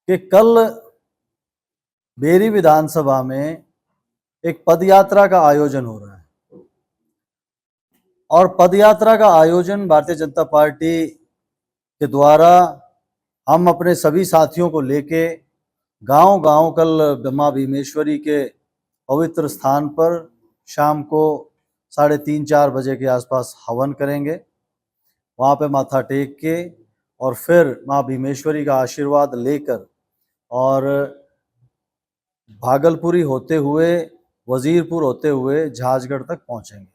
कि कल बेरी विधानसभा में एक पदयात्रा का आयोजन हो रहा है और पदयात्रा का आयोजन भारतीय जनता पार्टी के द्वारा हम अपने सभी साथियों को लेके गांव-गांव कल माँ भीमेश्वरी के पवित्र स्थान पर शाम को 3:30-4 बजे के आसपास हवन करेंगे। वहाँ पे माथा टेक के और फिर माँ भीमेश्वरी का आशीर्वाद लेकर और भागलपुरी होते हुए, वजीरपुर होते हुए झाजगढ़ तक पहुँचेंगे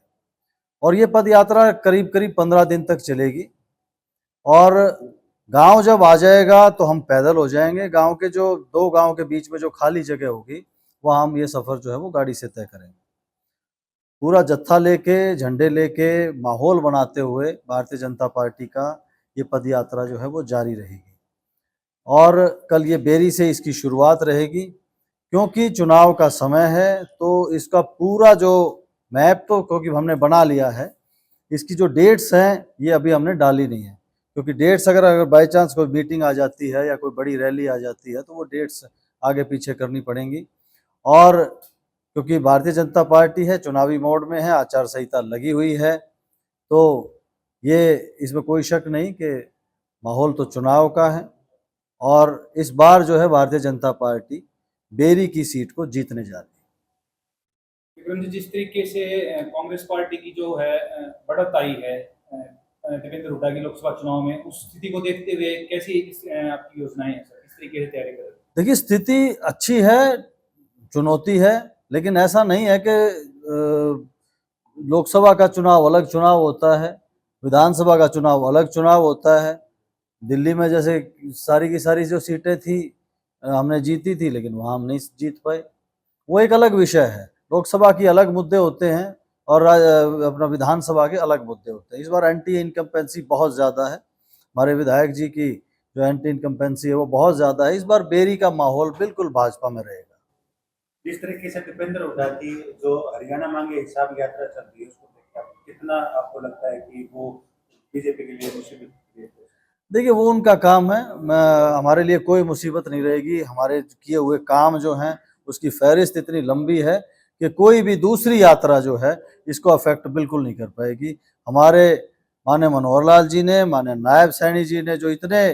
और ये पद यात्रा करीब 15 दिन तक चलेगी। और गांव जब आ जाएगा तो हम पैदल हो जाएंगे। गांव के जो 2 गांव के बीच में जो खाली जगह होगी वहाँ हम ये सफ़र जो है वो गाड़ी से तय करेंगे। पूरा जत्था लेके, झंडे लेके, माहौल बनाते हुए भारतीय जनता पार्टी का ये पद यात्रा जो है वो जारी रहेगी और कल ये बेरी से इसकी शुरुआत रहेगी। क्योंकि चुनाव का समय है तो इसका पूरा जो मैप तो क्योंकि हमने बना लिया है, इसकी जो डेट्स हैं ये अभी हमने डाली नहीं है, क्योंकि डेट्स अगर बाई चांस कोई मीटिंग आ जाती है या कोई बड़ी रैली आ जाती है तो वो डेट्स आगे पीछे करनी पड़ेंगी। और क्योंकि भारतीय जनता पार्टी है, चुनावी मोड में है, आचार संहिता लगी हुई है, तो ये इसमें कोई शक नहीं कि माहौल तो चुनाव का है और इस बार जो है भारतीय जनता पार्टी बेरी की सीट को जीतने जा रही है। विक्रम जी, जिस तरीके से कांग्रेस पार्टी की जो है बढ़त आई है देवेंद्र हुड्डा की लोकसभा चुनाव में, उस स्थिति को देखते हुए कैसी आपकी योजनाएं हैं सर? किस तरीके से तैयारी कर रहे हैं? देखिए, स्थिति अच्छी है, चुनौती है, लेकिन ऐसा नहीं है कि लोकसभा का चुनाव अलग चुनाव होता है, विधानसभा का चुनाव अलग चुनाव होता है। दिल्ली में जैसे सारी की सारी जो सीटें थी हमने जीती थी, लेकिन वहाँ हम नहीं जीत पाए, वो एक अलग विषय है। लोकसभा की अलग मुद्दे होते हैं और अपना विधानसभा के अलग मुद्दे होते हैं। इस बार एंटी इनकम्पेंसी बहुत ज़्यादा है, हमारे विधायक जी की जो एंटी इनकम्पेंसी है वो बहुत ज़्यादा है। इस बार बेरी का माहौल बिल्कुल भाजपा में रहेगा। जिस तरीके से दीपेंद्र हुड्डा की जो हरियाणा मांगे हिसाब यात्रा चल रही है, उसको देखकर कितना आपको लगता है कि वो बीजेपी के लिए मुसीबत? देखिए, वो उनका काम है, हमारे लिए कोई मुसीबत नहीं रहेगी। हमारे किए हुए काम जो हैं उसकी फहरिस्त इतनी लंबी है कि कोई भी दूसरी यात्रा जो है इसको अफेक्ट बिल्कुल नहीं कर पाएगी। हमारे माननीय मनोहर लाल जी ने, माननीय नायब सैनी जी ने जो इतने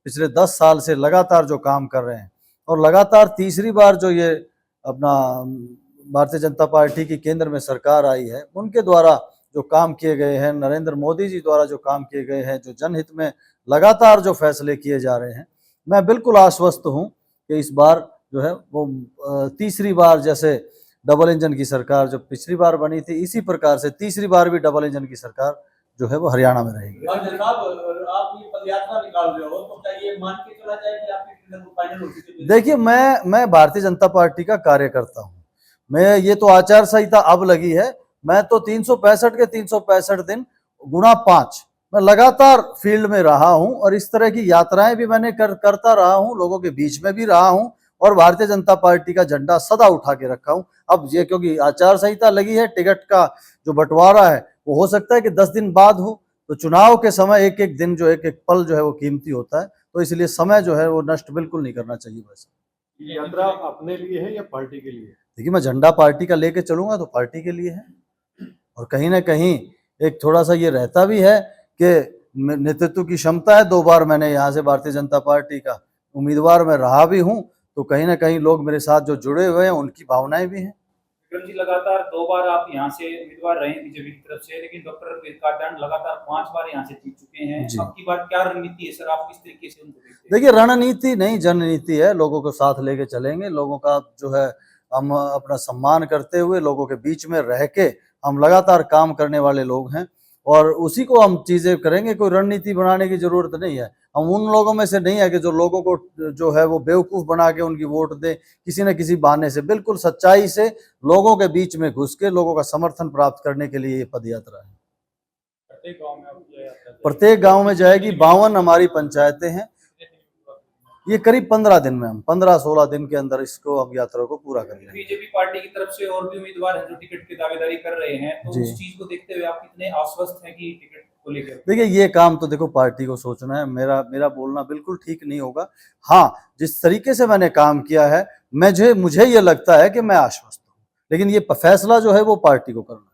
पिछले 10 साल से लगातार जो काम कर रहे हैं और लगातार तीसरी बार जो ये अपना भारतीय जनता पार्टी की केंद्र में सरकार आई है, उनके द्वारा जो काम किए गए हैं, नरेंद्र मोदी जी द्वारा जो काम किए गए हैं, जो जनहित में लगातार जो फैसले किए जा रहे हैं, मैं बिल्कुल आश्वस्त हूँ कि इस बार जो है वो तीसरी बार जैसे डबल इंजन की सरकार जो पिछली बार बनी थी, इसी प्रकार से तीसरी बार भी डबल इंजन की सरकार जो है वो हरियाणा में रहेगी। आप ये पदयात्रा निकाल रहे हो तो क्या ये मान के चला जाए कि आपकी फाइनल हो चुकी है? देखिए, मैं भारतीय जनता पार्टी का कार्यकर्ता हूँ। मैं ये तो आचार संहिता अब लगी है, मैं तो 365 के 365 दिन गुणा 5 मैं लगातार फील्ड में रहा हूं और इस तरह की यात्राएं भी मैंने करता रहा हूं, लोगों के बीच में भी रहा हूं और भारतीय जनता पार्टी का झंडा सदा उठा के रखा हूं। अब ये क्योंकि आचार संहिता लगी है, टिकट का जो बंटवारा है वो हो सकता है कि 10 दिन बाद हो, तो चुनाव के समय एक एक दिन जो एक एक पल जो है वो कीमती होता है, तो इसलिए समय जो है वो नष्ट बिल्कुल नहीं करना चाहिए। वैसे यात्रा अपने लिए है या पार्टी के लिए? देखिए, मैं झंडा पार्टी का लेके चलूंगा तो पार्टी के लिए है और कहीं ना कहीं एक थोड़ा सा ये रहता भी है कि नेतृत्व की क्षमता है। 2 बार मैंने यहाँ से भारतीय जनता पार्टी का उम्मीदवार मैं रहा भी हूँ, तो कहीं ना कहीं लोग मेरे साथ जो जुड़े हुए हैं उनकी भावनाएं भी हैं। विक्रम जी, लगातार 2 बार आप यहाँ से उम्मीदवार रहे बीजेपी की तरफ से, लेकिन डॉक्टर कात्यायन लगातार 5 बार यहाँ से जीत चुके हैं। अब की बार क्या रणनीति है सर, आप किस तरीके से उनको देखते हैं? देखिए, रणनीति नहीं जननीति है, लोगों को साथ लेके चलेंगे। लोगों का जो है हम अपना सम्मान करते हुए लोगों के बीच में रह के हम लगातार काम करने वाले लोग हैं और उसी को हम चीज़ें करेंगे। कोई रणनीति बनाने की ज़रूरत नहीं है। हम उन लोगों में से नहीं है कि जो लोगों को जो है वो बेवकूफ़ बना के उनकी वोट दे, किसी न किसी बहाने से। बिल्कुल सच्चाई से लोगों के बीच में घुस के लोगों का समर्थन प्राप्त करने के लिए ये पदयात्रा है। प्रत्येक गाँव में जाएगी। 52 हमारी पंचायतें हैं। ये करीब 15 दिन में, हम 15-16 दिन के अंदर इसको हम यात्रा को पूरा कर लेंगे। बीजेपी पार्टी की तरफ से और भी उम्मीदवार हैं जो टिकट की दावेदारी कर रहे हैं, तो उस चीज को देखते हुए आप कितने आश्वस्त हैं कि टिकट को लेकर? देखिए ये काम तो देखो पार्टी को सोचना है, मेरा मेरा बोलना बिल्कुल ठीक नहीं होगा। हाँ, जिस तरीके से मैंने काम किया है मुझे ये लगता है कि मैं आश्वस्त हूँ, लेकिन ये फैसला जो है वो पार्टी को करना है।